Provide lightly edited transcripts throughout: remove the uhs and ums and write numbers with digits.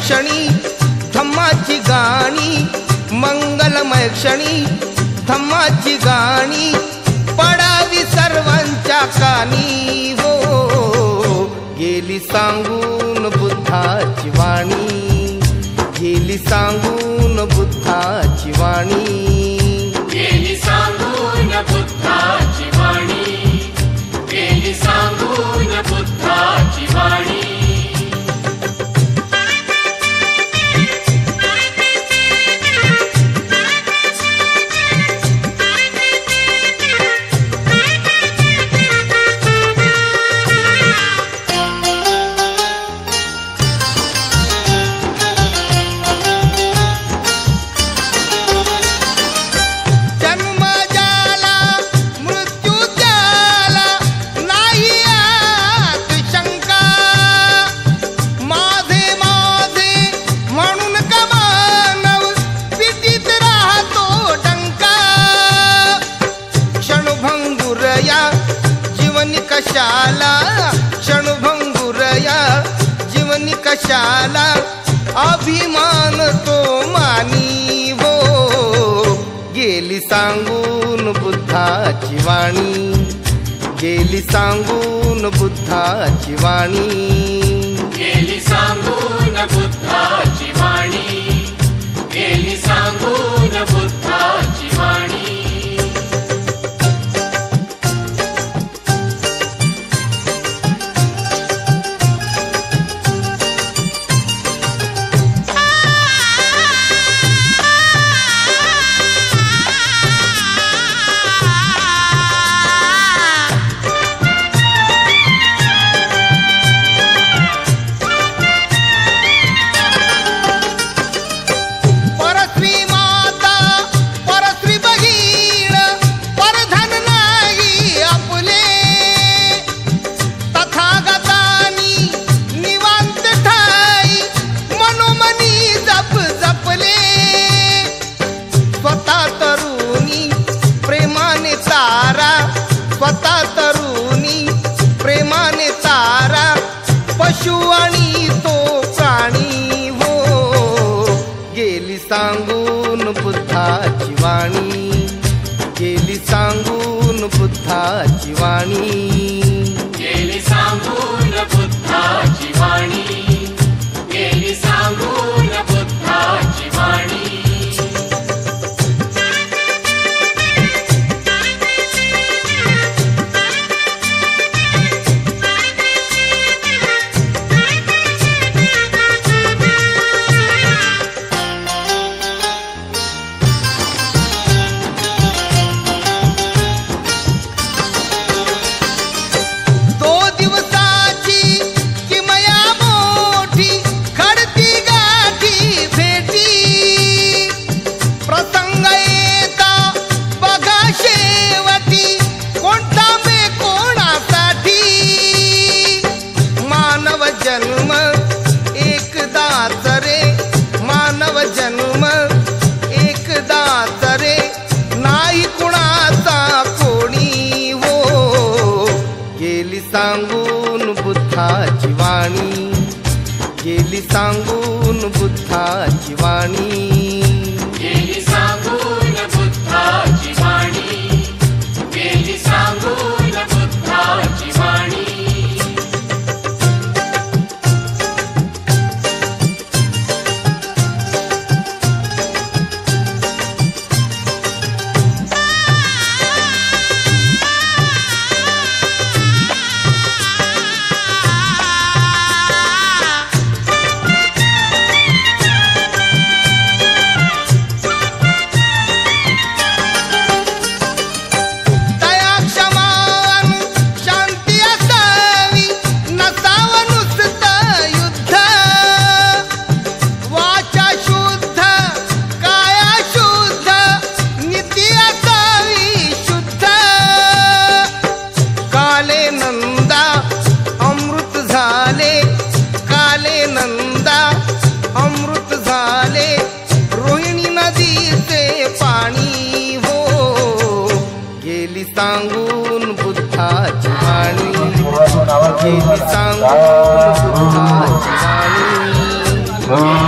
क्षणी धम्माची गाणी, मंगलमय क्षणी धम्माची गाणी पडावी सर्वांच्या कानी हो. गेली सांगून बुद्धाची वाणी, गेली सांगून बुद्धाची वाणी, गेली सांगून बुद्धाची वाणी, गेली सांगून बुद्धाची वाणी. क्षणभंगुरया जीवनी कशाला अभिमान तो मानी हो. गेली सांगून बुद्धाची वाणी, गेली सांगून बुद्धाची वाणी, गेली सांगून बुद्धाची वाणी, गेली सांगून बुद्धाची वाणी. स्वतः तरुणी प्रेमाने तारा, पशु आणि तो प्राणी हो. गेली सांगून बुद्धाची वाणी, गेली सांगून बुद्धाची वाणी, गेली सांगून बुद्धाची वाणी, गेली सांगून बुद्धाची वाणी. जन्म एकदाच रे, मानव जन्म एकदाच रे, नाही कुणाचा कोणी हो. गेली सांगून बुद्धाची वाणी, गेली सांगून बुद्धाची वाणी, गेली सांगून बुद्धाची वाणी, गेली सांगून बुद्धाची वाणी. सांगून बुद्धाची वाणी, गेली सांगून बुद्धाची वाणी.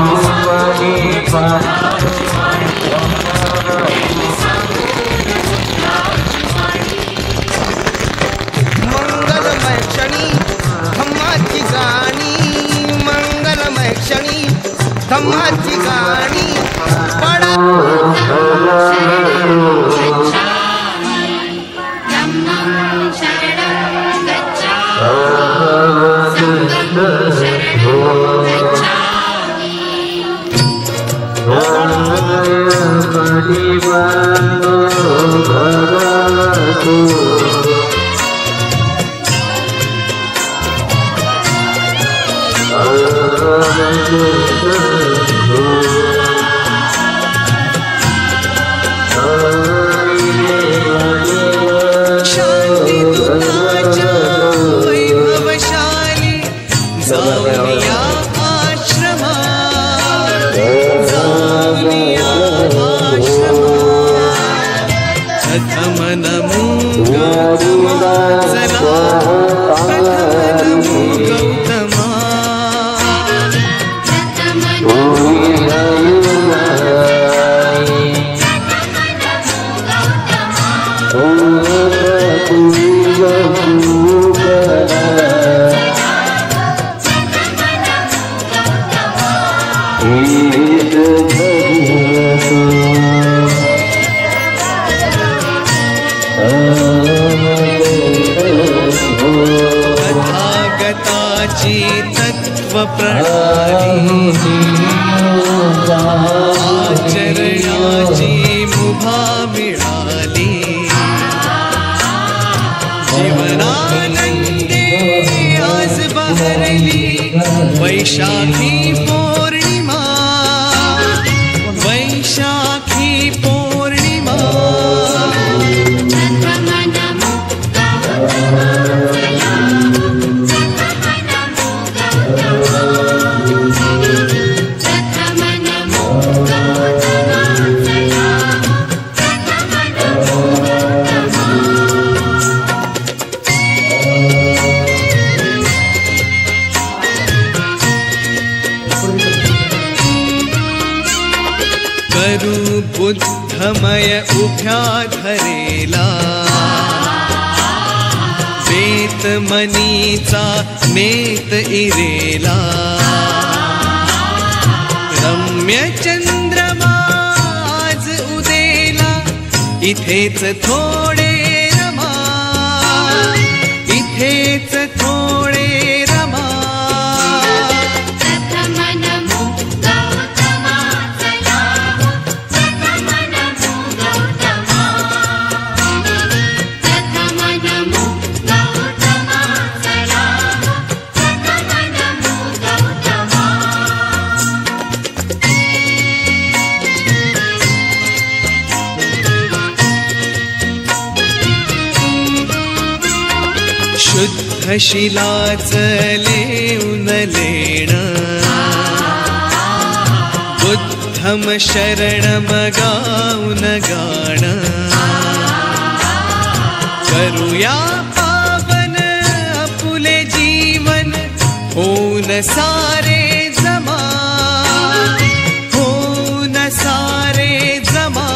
बुद्धमय उभ्या धरेला वेत मनीचा नेत इरेला रम्य चंद्रमा आज उदेला इथेच थोडे रमा इथेच थोडे रमा शुद्ध शिलाच लेऊन लेण बुद्धम शरणम गाऊन गाण करूया पावन आपुले जीवन होऊन सारे जमा होऊन सारे जमा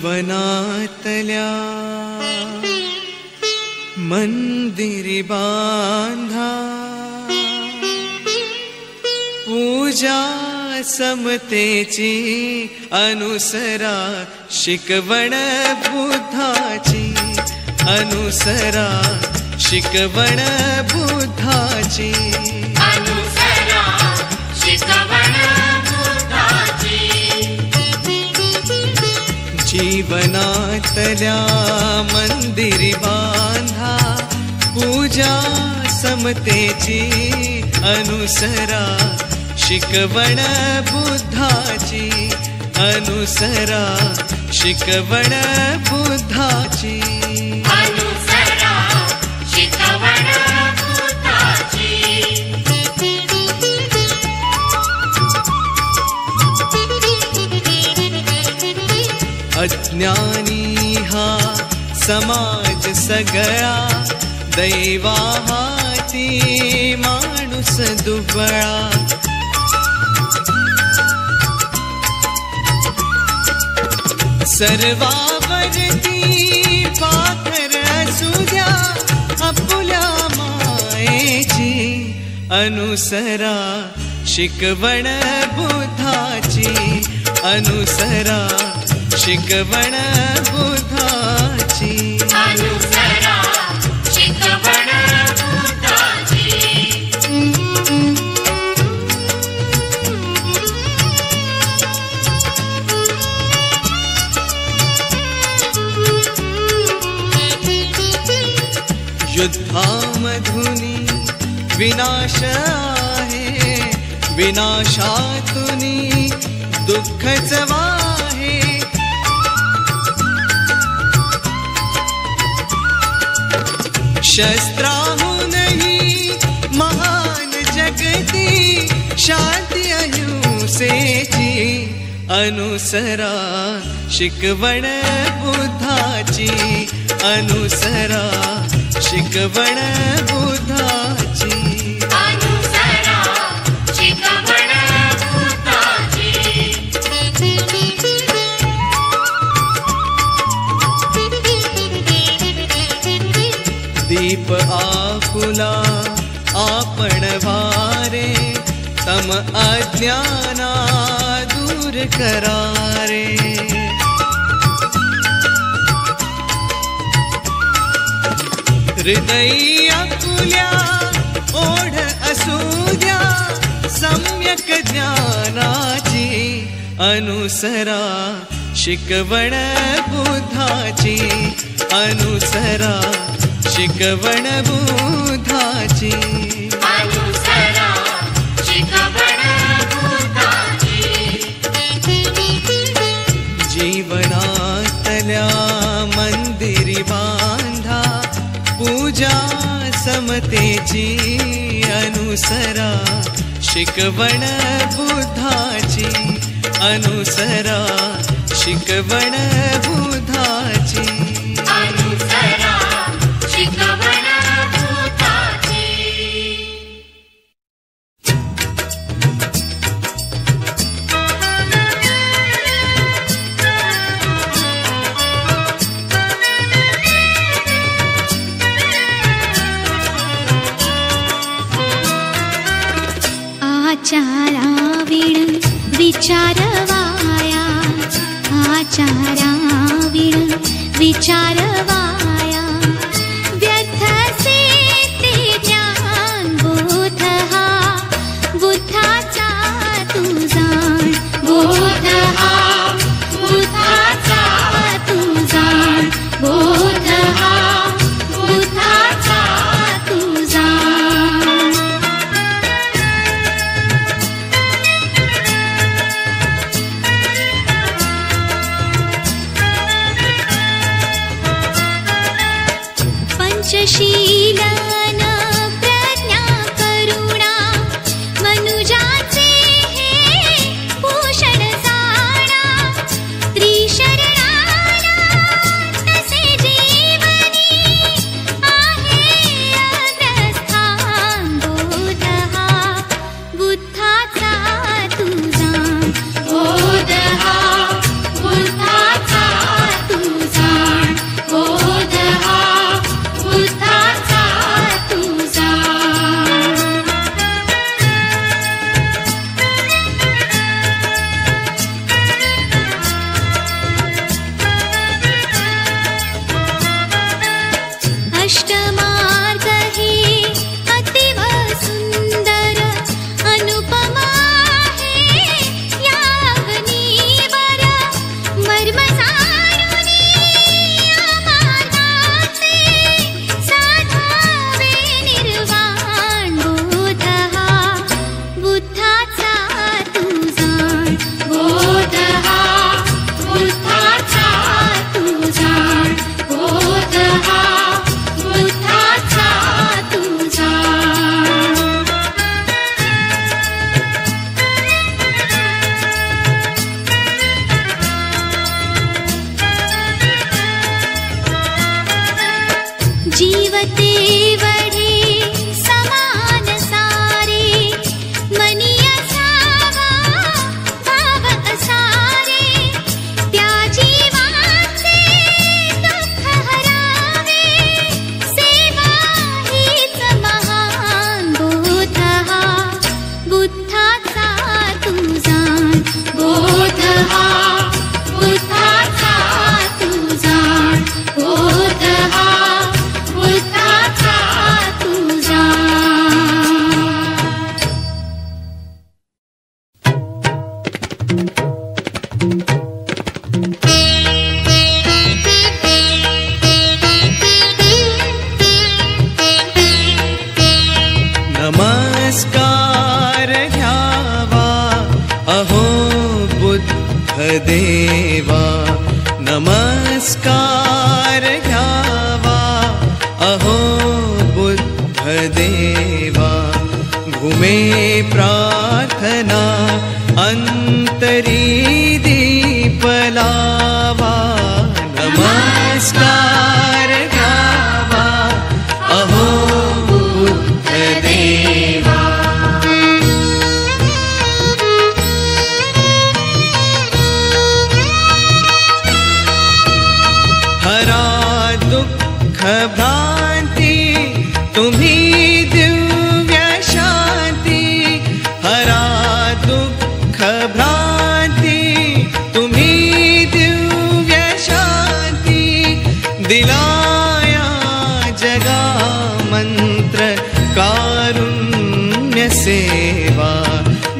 जीवनातल्या मंदिरी बांधा पूजा समतेची अनुसरा शिकवण बुद्धाची अनुसरा शिकवण बुद्धाची अनुसरा शिकवण बुद्धाची जीवनातल्या मंदिरी बांधा पूजा समतेची अनुसरा शिकवण बुद्धाची अनुसरा शिकवण बुद्धाची अनुसरा शिकवण बुद्धाची अज्ञानी हा समाज सगळा दैवा हाती माणूस दुबळा सर्वावरती पाखर असुद्या आपुल्या मायेची अनुसरा शिकवण बुद्धाची अनुसरा शिकवण बुद्धाची अनुसरा शिकवण बुद्धाची युद्धामधुनी विनाश आहे विनाशातुनी दुःखच वाहे शस्त्राहूनही महान जगती शांती अहिंसेची अनुसरा शिकवण बुद्धाची अनुसरा शिकवण बुद्धाची अनुसरा शिकवण बुद्धाची दीप आपुला आपण वारे तम अज्ञाना दूर करारे हृदय आपुल्या ओढ असुद्या सम्यक ज्ञानाची अनुसरा शिकवण बुद्धाची अनुसरा शिकवण बुद्धाची अनुसरा शिकवण बुद्धाची जीवनातल्या मंदिरी बांधा पूजा समतेची अनुसरा शिकवण बुद्धाची अनुसरा शिकवण बुद्धाची अनुसरा शिकवण बुद्धाची आचाराविण विचारवाया आचाराविण विचारवाया व्यर्थसे ते ज्ञान बोध हा बुद्धाचा तू जाण बोध हा बुद्धाचा तू जाण बोध हा बुद्धाचा तू जाण पंचशीलन प्रज्ञा करुणा मनुजाचे हे भूषण जाणा त्रिशरणाला तसे जीवनी आहे अग्रस्थान बोध हा बुद्धाचा तू जाण बोध हा बुद्धाचा तू जाण बोध हा बुद्धाचा देवा घुमे प्रार्थना अंतरी दीप लावा नमस्कार गावा अहो बुद्ध देवा हरा दुःख भ्रांति तुम्ही दिव्य शांति हरा दुःख भ्रांति तुम्ही दिव्य शांति दिलाया जगा मंत्र कारुण्य सेवा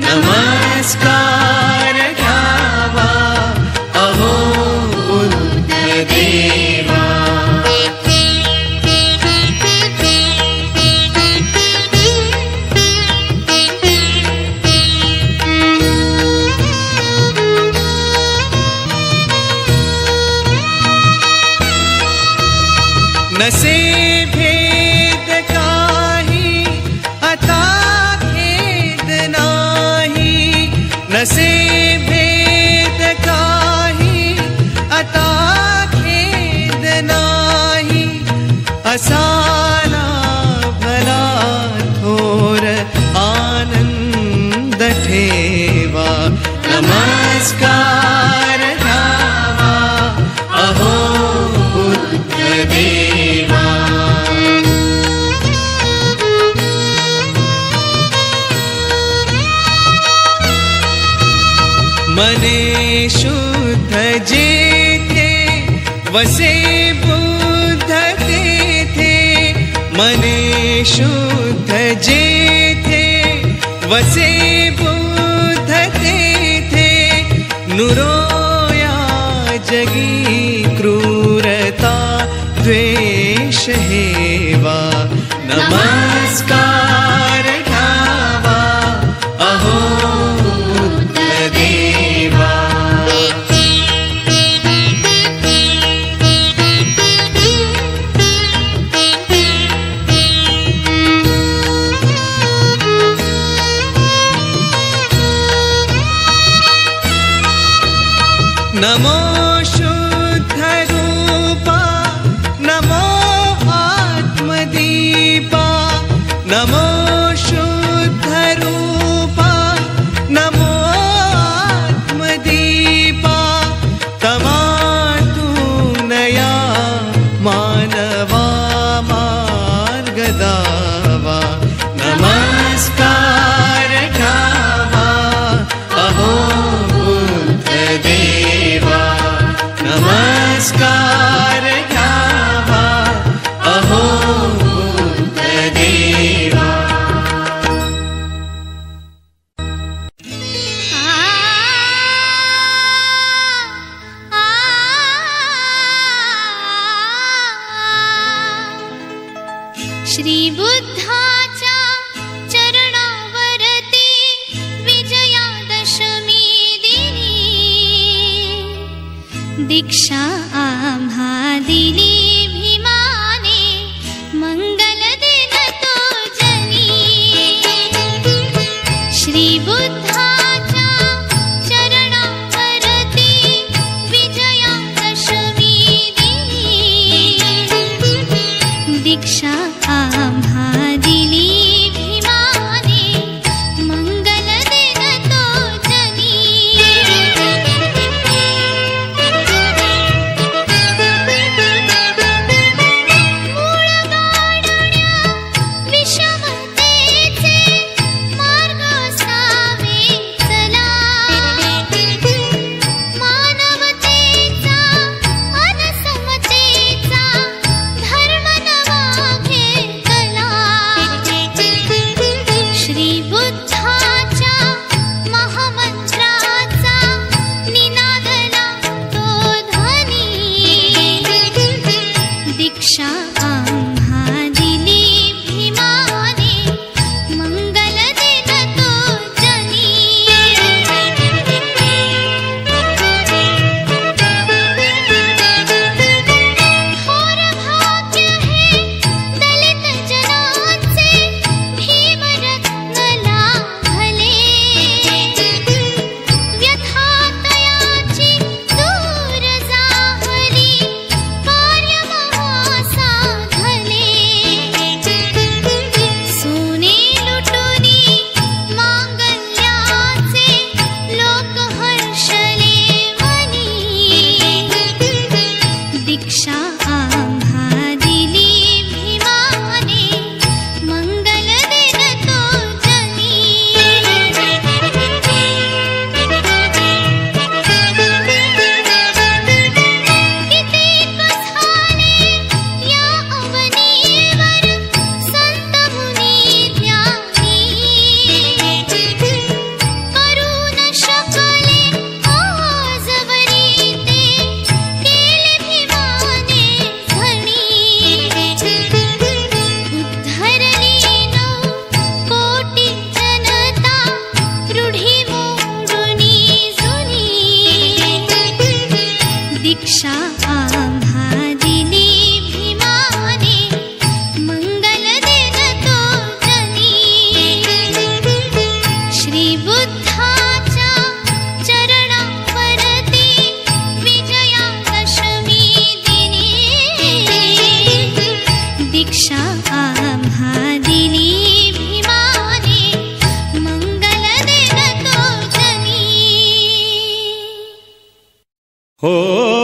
नमस्कार गावा अहो बुद्ध देवा नसे भेद काही आता खेद नाही नसे भेद काही आता खेद नाही असाला भला थोर आनंद ठेवा नमस्कार गावा अहो बुद्ध देवा मने शुद्ध जेथे वसे बुद्ध तेथे मने शुद्ध जेथे वसे बुद्ध तेथे नुरोया जगी क्रूरता द्वेष हेवा नमस्कार गावा अहो बुद्ध देवा नमो शुद्ध रूपा नमो आत्मदीपा नमो शुद्ध रूपा नमो आत्मदीपा तमातु नया मानवा मार्गदावा नमस्कार गावा अहो बुद्ध देवा नमस्कार गावा अहो बुद्ध देवा श्री बुद्धाच्या चरणावरती विजयादशमी दिनी दीक्षा आम्हा दिली भीमाने मंगल दिन तो जनी श्री बुद्धाच्या चरणावरती विजयादशमी दिनी दीक्षा आम्हा दिली भीमाने मंगल दिन तो जनी हो